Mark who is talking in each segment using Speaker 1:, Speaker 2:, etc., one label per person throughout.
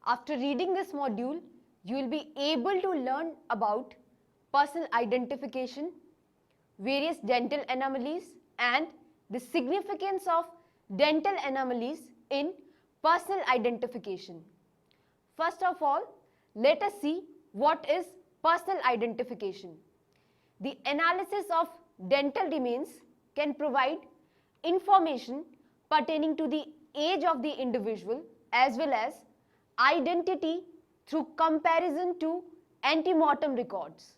Speaker 1: After reading this module, you will be able to learn about personal identification, various dental anomalies, and the significance of dental anomalies in personal identification. First of all, let us see what is personal identification. The analysis of dental remains can provide information pertaining to the age of the individual as well as identity through comparison to ante-mortem records.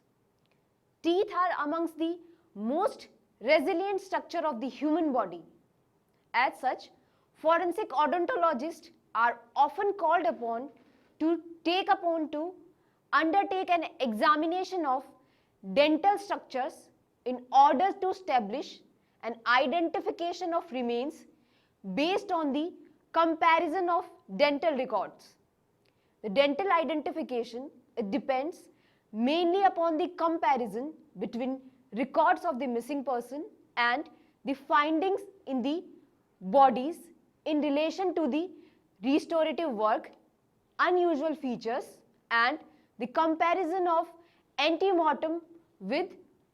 Speaker 1: Teeth are amongst the most resilient structure of the human body. As such, forensic odontologists are often called upon to undertake an examination of dental structures in order to establish an identification of remains based on the comparison of dental records. The dental identification, it depends mainly upon the comparison between records of the missing person and the findings in the bodies in relation to the restorative work, unusual features, and the comparison of ante-mortem with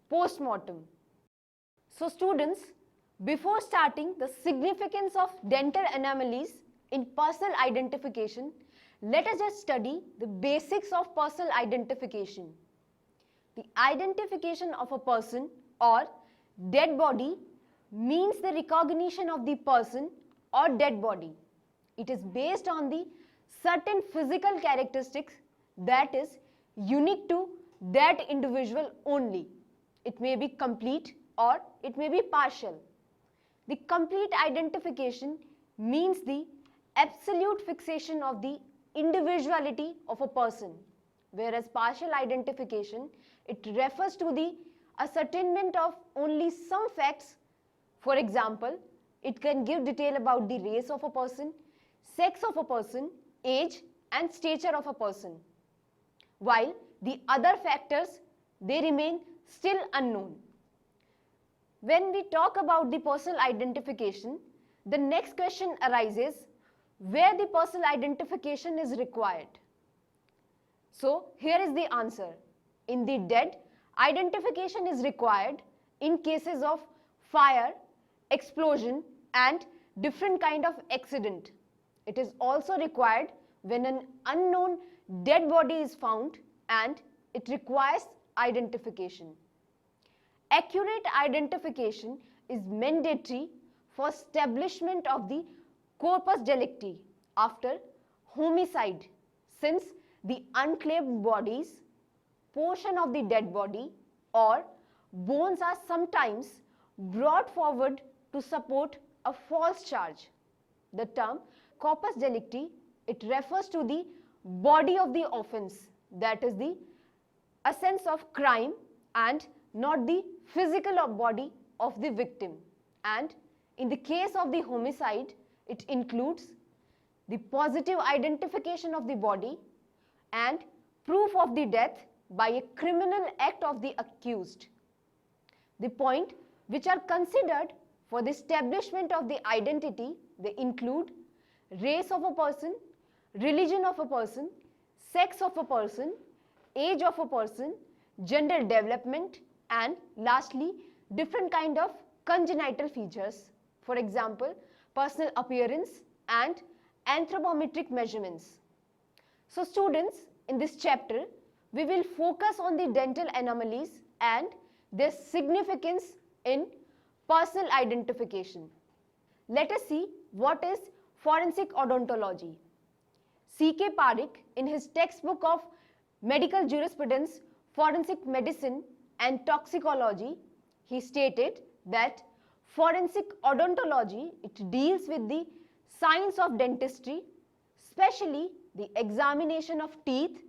Speaker 1: post-mortem. So students, before starting the significance of dental anomalies in personal identification, let us just study the basics of personal identification. The identification of a person or dead body means the recognition of the person or dead body. It is based on the certain physical characteristics that is unique to that individual only. It may be complete or it may be partial. The complete identification means the absolute fixation of the individuality of a person, whereas partial identification, it refers to the ascertainment of only some facts. For example, it can give detail about the race of a person, sex of a person, age and stature of a person, while the other factors, they remain still unknown. When we talk about the personal identification, the next question arises where the personal identification is required. So here is the answer. In the dead, identification is required in cases of fire, explosion and different kind of accident. It is also required when an unknown dead body is found and it requires identification. Accurate identification is mandatory for establishment of the corpus delicti after homicide, since the unclaimed bodies, portion of the dead body or bones are sometimes brought forward to support a false charge. The term corpus delicti, it refers to the body of the offense, that is the essence of crime and not the physical body of the victim. And in the case of the homicide, it includes the positive identification of the body and proof of the death by a criminal act of the accused. The point which are considered for the establishment of the identity, they include race of a person, religion of a person, sex of a person, age of a person, gender development, and lastly, different kind of congenital features. For example, personal appearance and anthropometric measurements. So students, in this chapter, we will focus on the dental anomalies and their significance in personal identification. Let us see what is forensic odontology. C.K. Parekh, in his textbook of medical jurisprudence, forensic medicine and toxicology, he stated that forensic odontology, it deals with the science of dentistry, especially the examination of teeth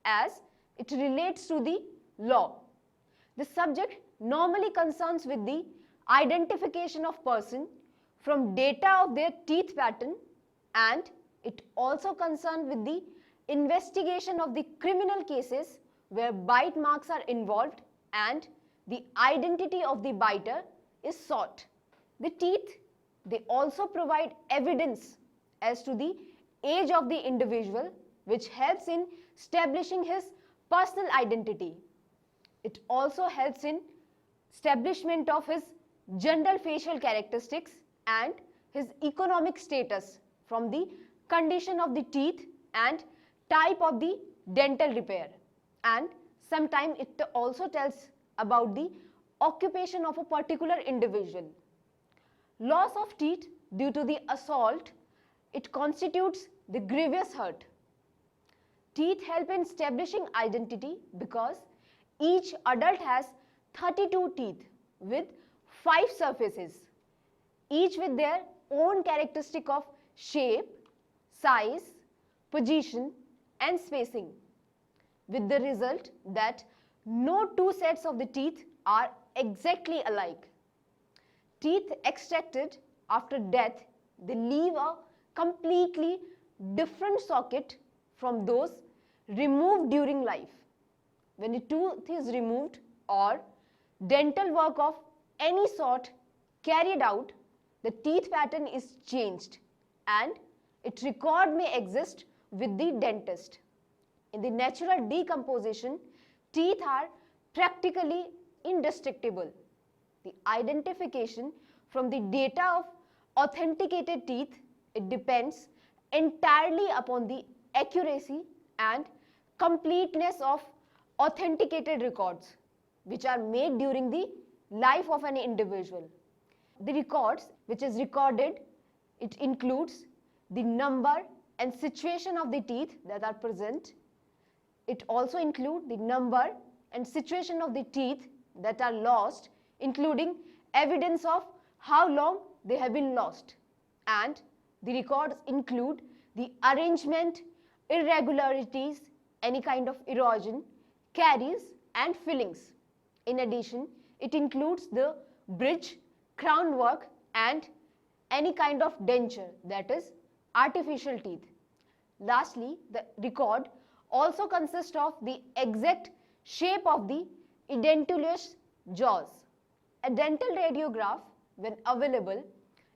Speaker 1: as it relates to the law. The subject normally concerns with the identification of person from data of their teeth pattern, and it also concerns with the investigation of the criminal cases where bite marks are involved and the identity of the biter is sought. The teeth, they also provide evidence as to the age of the individual which helps in establishing his personal identity. It also helps in establishment of his general facial characteristics and his economic status from the condition of the teeth and type of the dental repair. And sometimes it also tells about the occupation of a particular individual. Loss of teeth due to the assault, it constitutes the grievous hurt. Teeth help in establishing identity because each adult has 32 teeth with 5 surfaces, each with their own characteristic of shape, size, position and spacing, with the result that no two sets of the teeth are exactly alike. Teeth extracted after death, they leave a completely different socket from those removed during life. When a tooth is removed or dental work of any sort carried out, the teeth pattern is changed and its record may exist with the dentist. In the natural decomposition, teeth are practically indestructible. The identification from the data of authenticated teeth, it depends entirely upon the accuracy and completeness of authenticated records which are made during the life of an individual. The records which is recorded, it includes the number and situation of the teeth that are present. It also includes the number and situation of the teeth that are lost, including evidence of how long they have been lost. And the records include the arrangement, irregularities, any kind of erosion, caries and fillings. In addition, it includes the bridge, crown work and any kind of denture, that is artificial teeth. Lastly, the record also consists of the exact shape of the edentulous jaws. A dental radiograph, when available,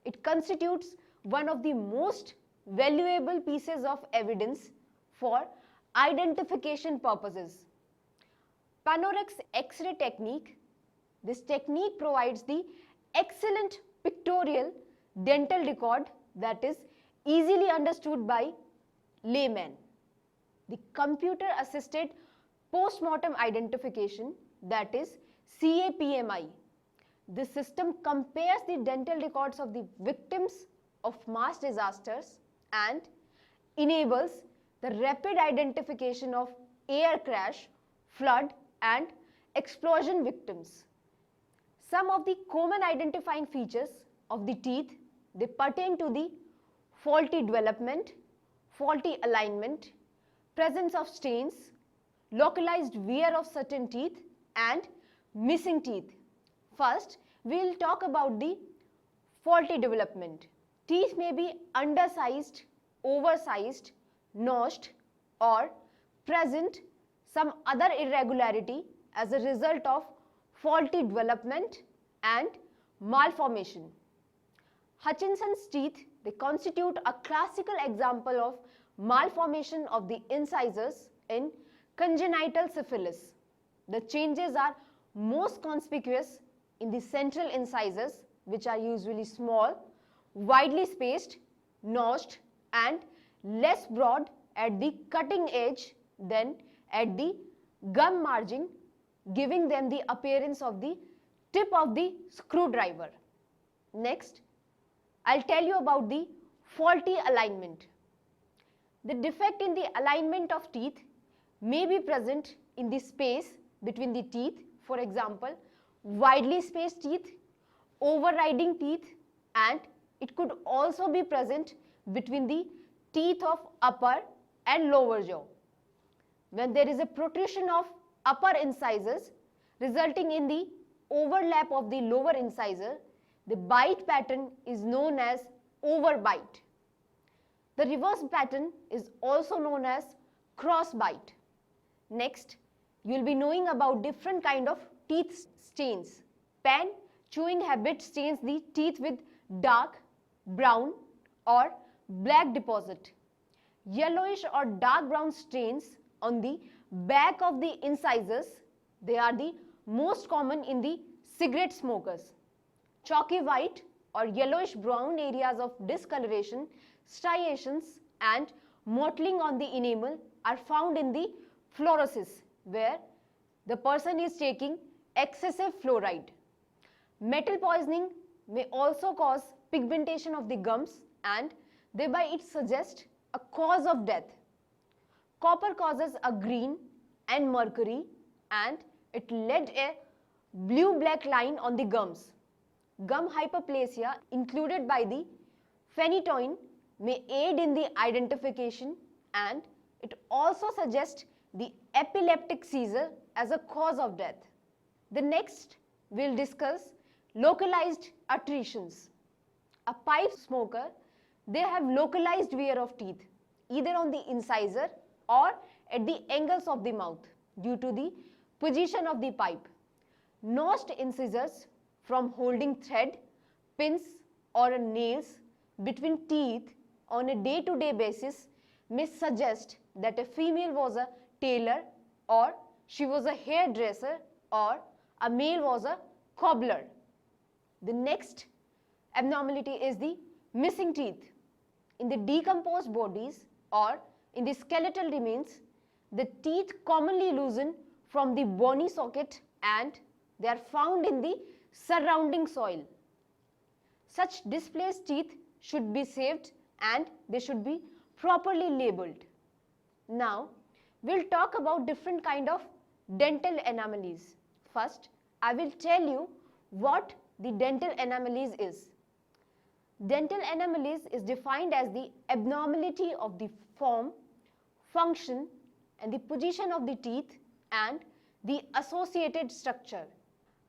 Speaker 1: it constitutes one of the most valuable pieces of evidence for identification purposes. Panorex X-ray technique. This technique provides the excellent pictorial dental record that is easily understood by laymen. The computer assisted post-mortem identification, that is CAPMI. This system compares the dental records of the victims of mass disasters and enables the rapid identification of air crash, flood and explosion victims. Some of the common identifying features of the teeth, they pertain to the faulty development, faulty alignment, presence of stains, localized wear of certain teeth and missing teeth. First, we will talk about the faulty development. Teeth may be undersized, oversized, notched or present some other irregularity as a result of faulty development and malformation. Hutchinson's teeth, they constitute a classical example of malformation of the incisors in congenital syphilis. The changes are most conspicuous in the central incisors, which are usually small, widely spaced, notched and less broad at the cutting edge than at the gum margin, giving them the appearance of the tip of the screwdriver. Next, I'll tell you about the faulty alignment. The defect in the alignment of teeth may be present in the space between the teeth, for example, widely spaced teeth, overriding teeth, and it could also be present between the teeth of upper and lower jaw. When there is a protrusion of upper incisors resulting in the overlap of the lower incisor, the bite pattern is known as overbite. The reverse pattern is also known as cross bite. Next, you will be knowing about different kind of teeth stains. Pen chewing habit stains the teeth with dark, brown or black deposit. yellowish or dark brown stains on the back of the incisors. They are the most common in the cigarette smokers. Chalky white or yellowish brown areas of discoloration, striations and mottling on the enamel are found in the fluorosis, where the person is taking excessive fluoride. Metal poisoning may also cause pigmentation of the gums and thereby it suggests a cause of death. Copper causes a green and mercury and it led a blue-black line on the gums. Gum hyperplasia included by the phenytoin may aid in the identification and it also suggests the epileptic seizure as a cause of death. The next we'll discuss localized attritions. A pipe smoker, they have localized wear of teeth either on the incisor or at the angles of the mouth due to the position of the pipe. Notched incisors from holding thread, pins or nails between teeth on a day-to-day basis may suggest that a female was a tailor or she was a hairdresser or a male was a cobbler. The next abnormality is the missing teeth. In the decomposed bodies or in the skeletal remains, the teeth commonly loosen from the bony socket and they are found in the surrounding soil. Such displaced teeth should be saved and they should be properly labeled. Now, we'll talk about different kind of dental anomalies. First, I will tell you what the dental anomalies is. Dental anomalies is defined as the abnormality of the form, function and the position of the teeth and the associated structure.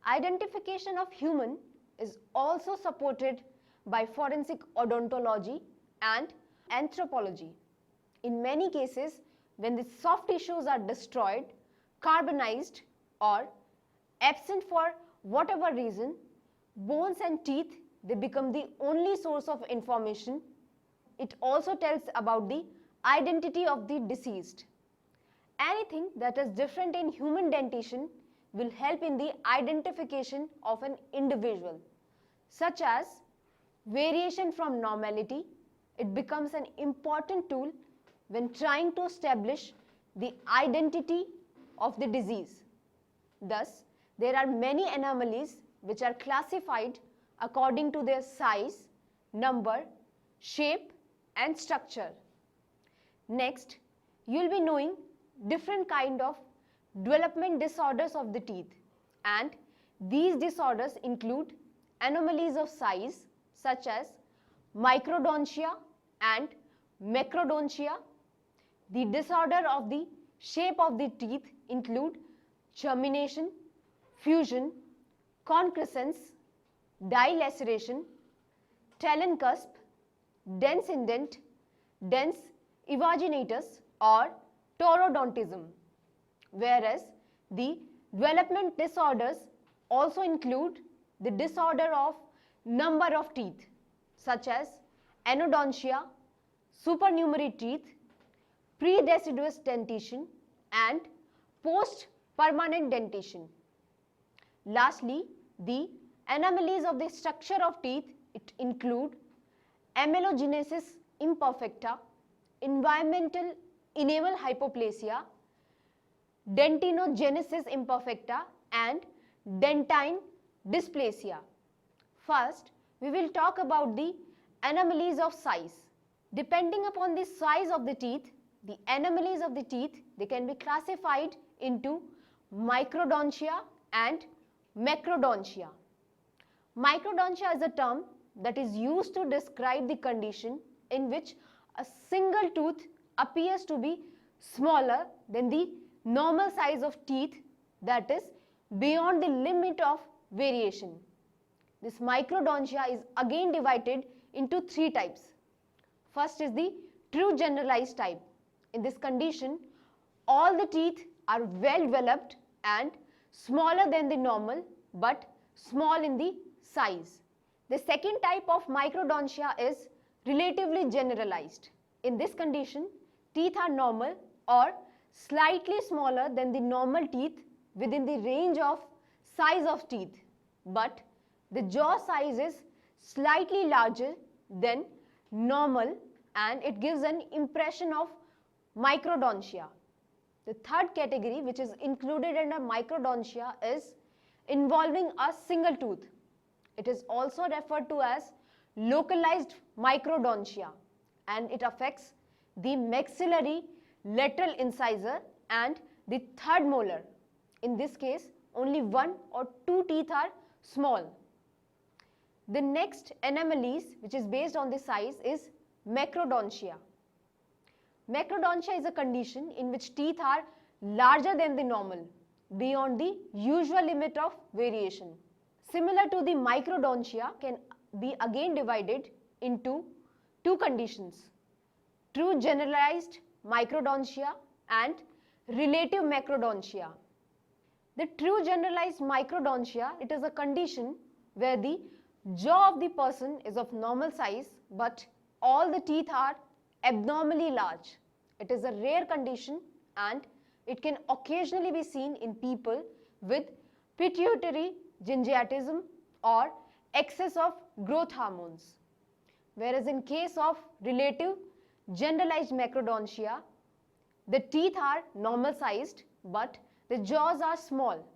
Speaker 1: Identification of human is also supported by forensic odontology and anthropology. In many cases, when the soft tissues are destroyed, carbonized or absent for whatever reason, bones and teeth, they become the only source of information. It also tells about the identity of the deceased. Anything that is different in human dentition will help in the identification of an individual, such as variation from normality. It becomes an important tool when trying to establish the identity of the disease. Thus, there are many anomalies which are classified according to their size, number, shape and structure. Next, you will be knowing different kind of development disorders of the teeth, and these disorders include anomalies of size such as microdontia and macrodontia. The disorder of the shape of the teeth include germination, fusion, concrescence, dilaceration, talon cusp, dens indent, dens evaginatus or taurodontism. Whereas the development disorders also include the disorder of number of teeth such as anodontia, supernumerary teeth, predeciduous dentition and post-permanent dentition. Lastly, the anomalies of the structure of teeth, it include amelogenesis imperfecta, environmental enamel hypoplasia, dentinogenesis imperfecta and dentine dysplasia. First, we will talk about the anomalies of size. Depending upon the size of the teeth, the anomalies of the teeth, they can be classified into microdontia and macrodontia. Microdontia is a term that is used to describe the condition in which a single tooth appears to be smaller than the normal size of teeth, that is beyond the limit of variation. This microdontia is again divided into three types. First is the true generalized type. In this condition, all the teeth are well developed and smaller than the normal but small in the size. The second type of microdontia is relatively generalized. In this condition, teeth are normal or slightly smaller than the normal teeth within the range of size of teeth, but the jaw size is slightly larger than normal and it gives an impression of microdontia. The third category which is included under microdontia is involving a single tooth. It is also referred to as localized microdontia and it affects the maxillary lateral incisor and the third molar. In this case, only one or two teeth are small. The next anomalies which is based on the size is macrodontia. Macrodontia is a condition in which teeth are larger than the normal, beyond the usual limit of variation. Similar to the microdontia can be again divided into two conditions: true generalized microdontia and relative macrodontia. The true generalized microdontia, it is a condition where the jaw of the person is of normal size but all the teeth are abnormally large. It is a rare condition and it can occasionally be seen in people with pituitary gingivitis or excess of growth hormones. Whereas in case of relative generalized macrodontia, the teeth are normal sized but the jaws are small.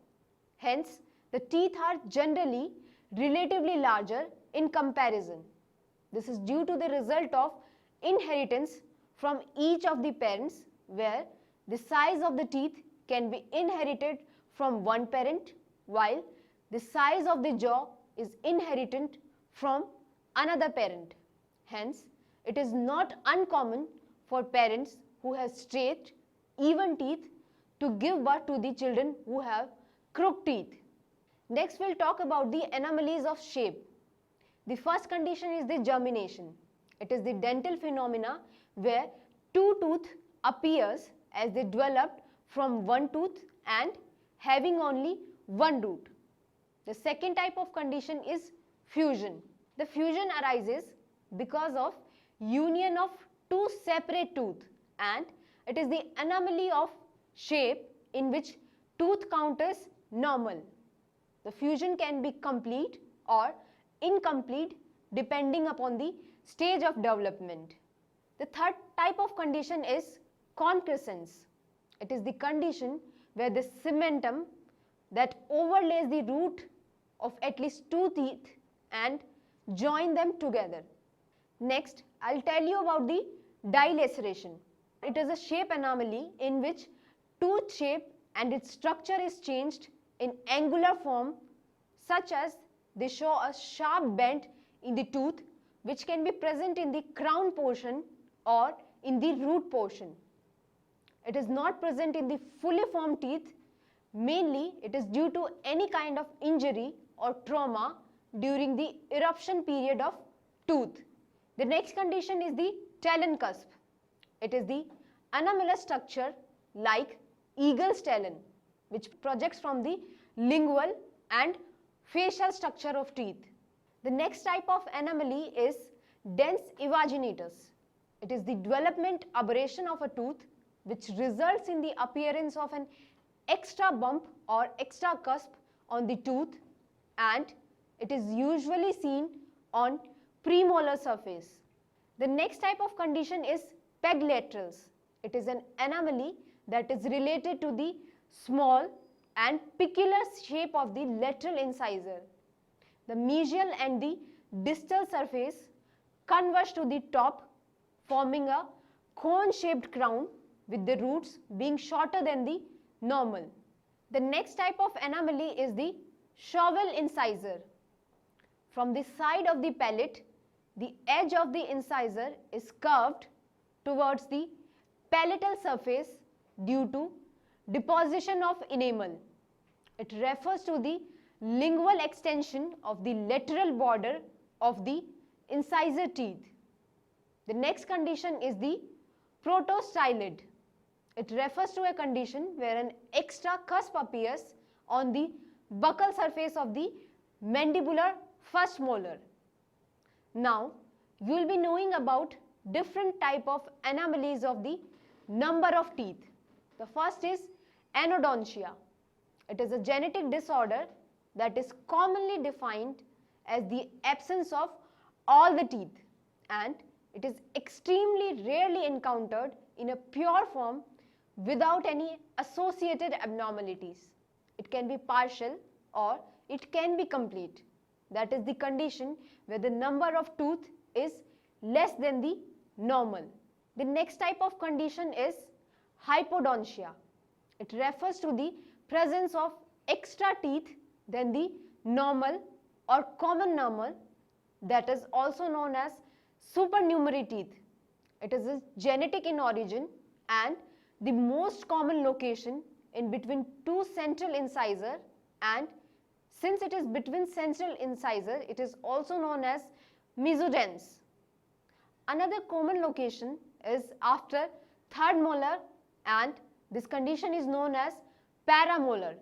Speaker 1: Hence, the teeth are generally relatively larger in comparison. This is due to the result of inheritance from each of the parents, where the size of the teeth can be inherited from one parent while the size of the jaw is inherited from another parent. Hence, it is not uncommon for parents who have straight, even teeth to give birth to the children who have crooked teeth. Next, we'll talk about the anomalies of shape. The first condition is the germination. It is the dental phenomena where two tooth appears as they developed from one tooth and having only one root. The second type of condition is fusion. The fusion arises because of union of two separate tooth and it is the anomaly of shape in which tooth count is normal. The fusion can be complete or incomplete depending upon the stage of development. The third type of condition is concrescence. It is the condition where the cementum that overlays the root of at least two teeth and join them together. Next, I'll tell you about the dilaceration. It is a shape anomaly in which tooth shape and its structure is changed in angular form, such as they show a sharp bend in the tooth which can be present in the crown portion or in the root portion. It is not present in the fully formed teeth. Mainly, it is due to any kind of injury or trauma during the eruption period of tooth. The next condition is the talon cusp. It is the anomalous structure like eagle's talon which projects from the lingual and facial structure of teeth. The next type of anomaly is dens evaginatus. It is the development aberration of a tooth which results in the appearance of an extra bump or extra cusp on the tooth and it is usually seen on premolar surface. The next type of condition is peg laterals. It is an anomaly that is related to the small and peculiar shape of the lateral incisor. The mesial and the distal surface converge to the top, forming a cone-shaped crown with the roots being shorter than the normal. The next type of anomaly is the shovel incisor. From the side of the palate, the edge of the incisor is curved towards the palatal surface due to deposition of enamel. It refers to the lingual extension of the lateral border of the incisor teeth. The next condition is the protostylid. It refers to a condition where an extra cusp appears on the buccal surface of the mandibular first molar. Now, you will be knowing about different type of anomalies of the number of teeth. The first is anodontia. It is a genetic disorder that is commonly defined as the absence of all the teeth, and it is extremely rarely encountered in a pure form without any associated abnormalities. It can be partial or it can be complete. That is the condition where the number of tooth is less than the normal. The next type of condition is hypodontia. It refers to the presence of extra teeth than the normal or common normal, that is also known as supernumerary teeth. It is genetic in origin and the most common location in between two central incisor, and since it is between central incisor, it is also known as mesodens. Another common location is after third molar, and this condition is known as paramolar.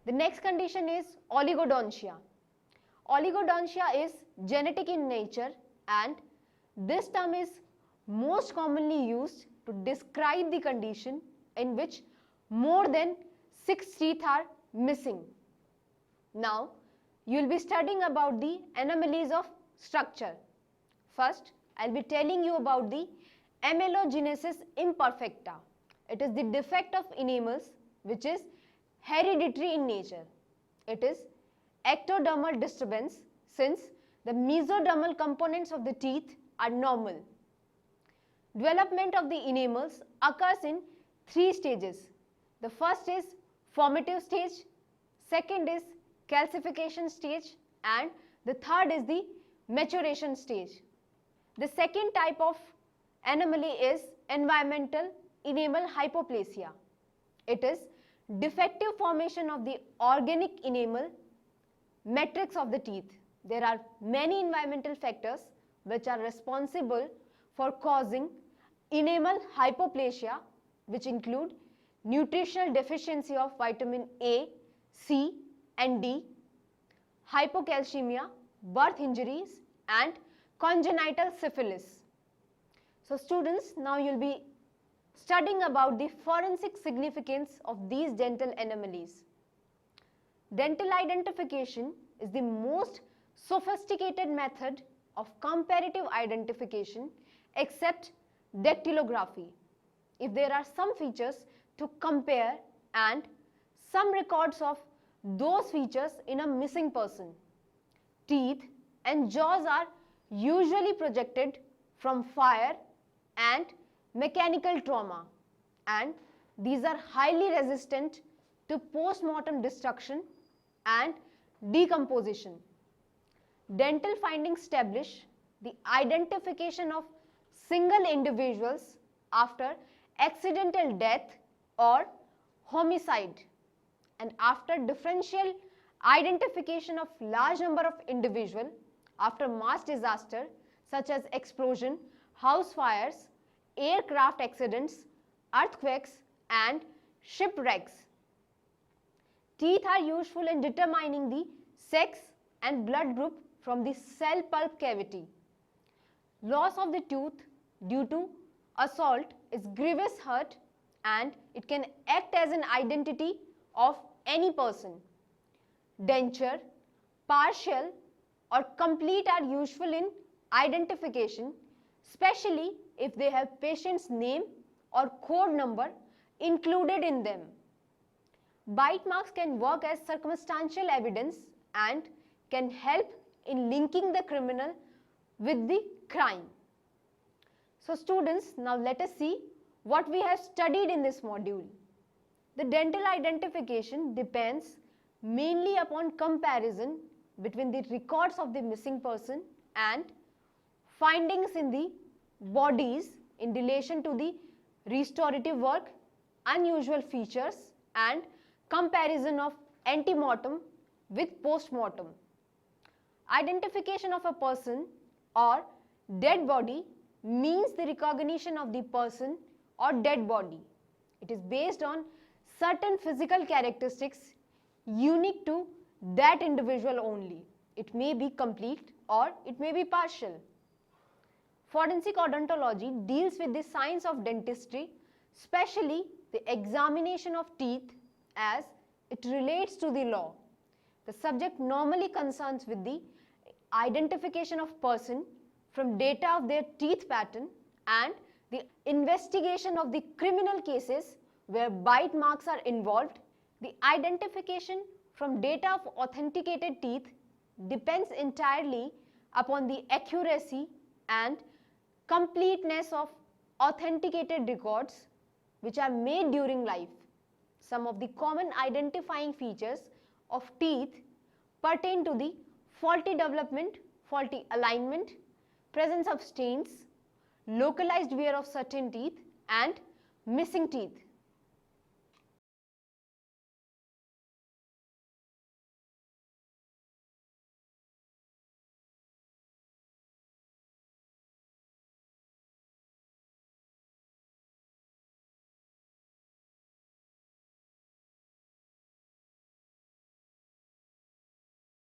Speaker 1: The next condition is oligodontia. Oligodontia is genetic in nature, and this term is most commonly used to describe the condition in which more than 6 teeth are missing. Now, you will be studying about the anomalies of structure. First, I will be telling you about the amelogenesis imperfecta. It is the defect of enamels which is hereditary in nature. It is ectodermal disturbance since the mesodermal components of the teeth are normal. Development of the enamels occurs in 3 stages. The first is formative stage, second is calcification stage, and the third is the maturation stage. The second type of anomaly is environmental enamel hypoplasia. It is defective formation of the organic enamel matrix of the teeth. There are many environmental factors which are responsible for causing enamel hypoplasia, which include nutritional deficiency of vitamin A, C and D, hypocalcemia, birth injuries and congenital syphilis. So students, now you will be studying about the forensic significance of these dental anomalies. Dental identification is the most sophisticated method of comparative identification except dactylography. If there are some features to compare and some records of those features in a missing person. Teeth and jaws are usually projected from fire and mechanical trauma, and these are highly resistant to post-mortem destruction and decomposition. Dental findings establish the identification of single individuals after accidental death or homicide, and after differential identification of large number of individuals after mass disaster such as explosion, house fires, aircraft accidents, earthquakes and shipwrecks. Teeth are useful in determining the sex and blood group from the cell pulp cavity. Loss of the tooth due to assault is grievous hurt and it can act as an identity of any person. Denture, partial or complete are useful in identification, especially if they have patient's name or code number included in them. Bite marks can work as circumstantial evidence and can help in linking the criminal with the crime. So students, now let us see what we have studied in this module. The dental identification depends mainly upon comparison between the records of the missing person and findings in the bodies in relation to the restorative work, unusual features and comparison of ante-mortem with post-mortem. Identification of a person or dead body means the recognition of the person or dead body. It is based on certain physical characteristics unique to that individual only. It may be complete or it may be partial. Forensic odontology deals with the science of dentistry especially the examination of teeth as it relates to the law. The subject normally concerns with the identification of person from data of their teeth pattern and the investigation of the criminal cases where bite marks are involved. The identification from data of authenticated teeth depends entirely upon the accuracy and completeness of authenticated records which are made during life. Some of the common identifying features of teeth pertain to the faulty development, faulty alignment, presence of stains, localized wear of certain teeth and missing teeth.